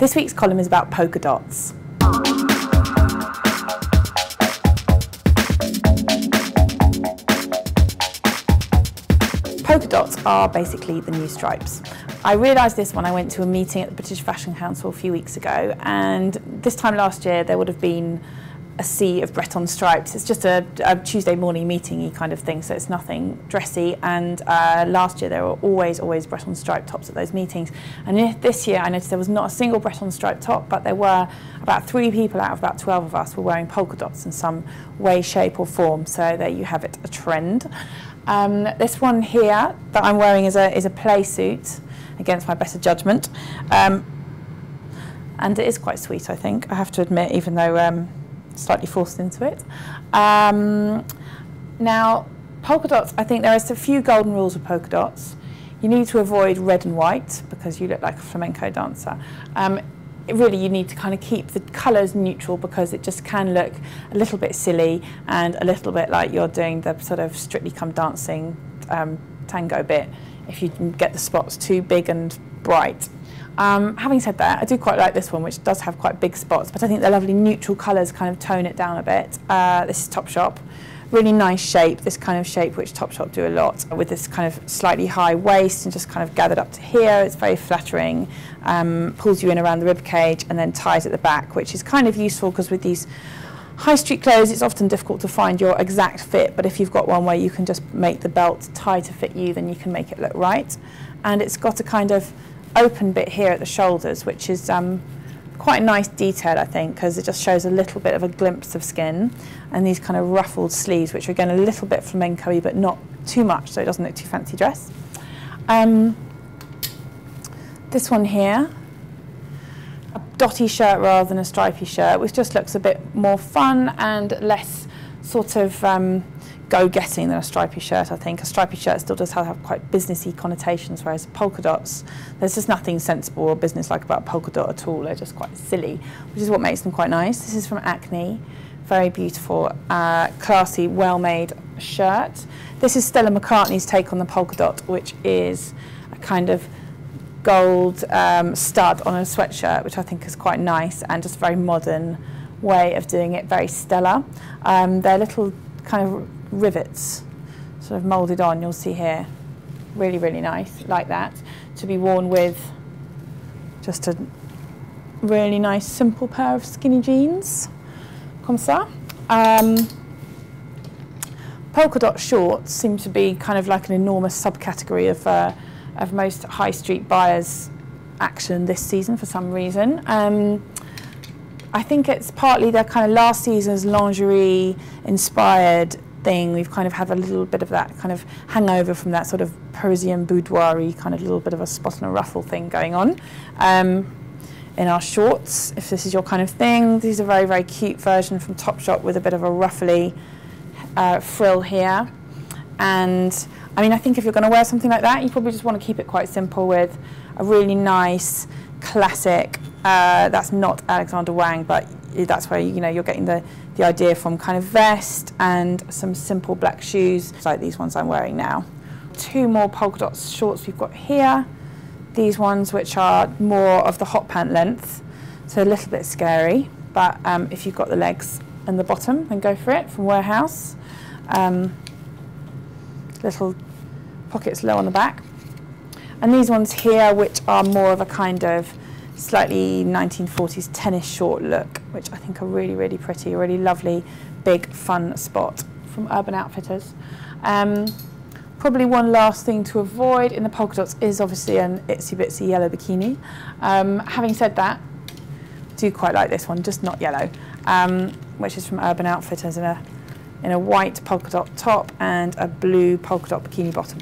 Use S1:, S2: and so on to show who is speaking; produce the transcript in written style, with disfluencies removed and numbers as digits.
S1: This week's column is about polka dots. Polka dots are basically the new stripes. I realised this when I went to a meeting at the British Fashion Council a few weeks ago, and this time last year there would have been a sea of Breton stripes. It's just a Tuesday morning meeting-y kind of thing, so it's nothing dressy, and last year there were always Breton stripe tops at those meetings, and this year I noticed there was not a single Breton stripe top, but there were about 3 people out of about 12 of us were wearing polka dots in some way, shape or form, so there you have it, a trend. This one here that I'm wearing is a play suit, against my better judgment, and it is quite sweet, I think, I have to admit, even though slightly forced into it. Now, polka dots, I think there are a few golden rules with polka dots. You need to avoid red and white because you look like a flamenco dancer. Really, you need to kind of keep the colours neutral because it just can look a little bit silly and a little bit like you're doing the sort of Strictly Come Dancing tango bit if you get the spots too big and bright. Having said that, I do quite like this one, which does have quite big spots, but I think the lovely neutral colours kind of tone it down a bit. This is Topshop. Really nice shape, this kind of shape which Topshop do a lot, with this kind of slightly high waist and just kind of gathered up to here. It's very flattering, pulls you in around the rib cage and then ties at the back, which is kind of useful because with these high street clothes it's often difficult to find your exact fit, but if you've got one where you can just make the belt tie to fit you, then you can make it look right. And it's got a kind of open bit here at the shoulders, which is quite a nice detail, I think, because it just shows a little bit of a glimpse of skin, and these kind of ruffled sleeves, which are again a little bit flamenco-y but not too much, so it doesn't look too fancy dress. This one here, a dotty shirt rather than a stripy shirt, which just looks a bit more fun and less sort of go-getting than a stripy shirt, I think. A stripy shirt still does have quite businessy connotations, whereas polka dots, there's just nothing sensible or business-like about polka dot at all. They're just quite silly, which is what makes them quite nice. This is from Acne. Very beautiful, classy, well-made shirt. This is Stella McCartney's take on the polka dot, which is a kind of gold stud on a sweatshirt, which I think is quite nice and just a very modern way of doing it, very Stella. They're little kind of rivets sort of moulded on, you'll see here. Really, really nice, like that, to be worn with just a really nice simple pair of skinny jeans, comme ça. Polka dot shorts seem to be kind of like an enormous subcategory of most high street buyers' action this season for some reason. I think it's partly their kind of last season's lingerie inspired thing. We've kind of had a little bit of that kind of hangover from that sort of Parisian boudoir-y kind of little bit of a spot and a ruffle thing going on in our shorts, if this is your kind of thing. These are a very, very cute version from Topshop with a bit of a ruffly frill here. And I mean, I think if you're going to wear something like that, you probably just want to keep it quite simple with a really nice, classic, that's not Alexander Wang, but that's where, you know, you're getting the idea from, kind of vest and some simple black shoes, like these ones I'm wearing now. 2 more polka dot shorts we've got here. These ones which are more of the hot pant length, so a little bit scary, but if you've got the legs and the bottom, then go for it, from Warehouse. Little pockets low on the back. And these ones here, which are more of a kind of slightly 1940s tennis short look, which I think are really, really pretty, a really lovely, big, fun spot from Urban Outfitters. Probably one last thing to avoid in the polka dots is obviously an itsy bitsy yellow bikini. Having said that, I do quite like this one, just not yellow, which is from Urban Outfitters in a white polka dot top and a blue polka dot bikini bottom.